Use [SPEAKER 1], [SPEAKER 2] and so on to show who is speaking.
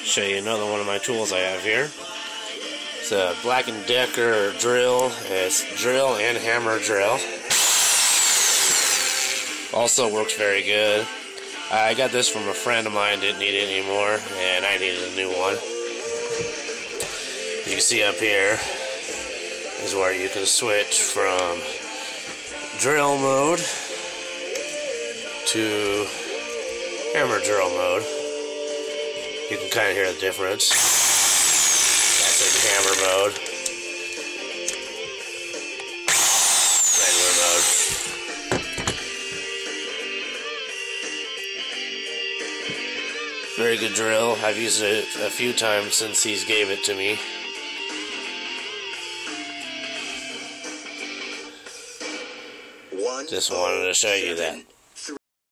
[SPEAKER 1] Show you another one of my tools I have here. It's a Black & Decker drill. It's drill and hammer drill. Also works very good. I got this from a friend of mine, didn't need it anymore, and I needed a new one. You can see up here is where you can switch from drill mode to hammer drill mode. You can kind of hear the difference. That's in hammer mode. Regular mode. Very good drill. I've used it a few times since he's gave it to me. Just wanted to show you that.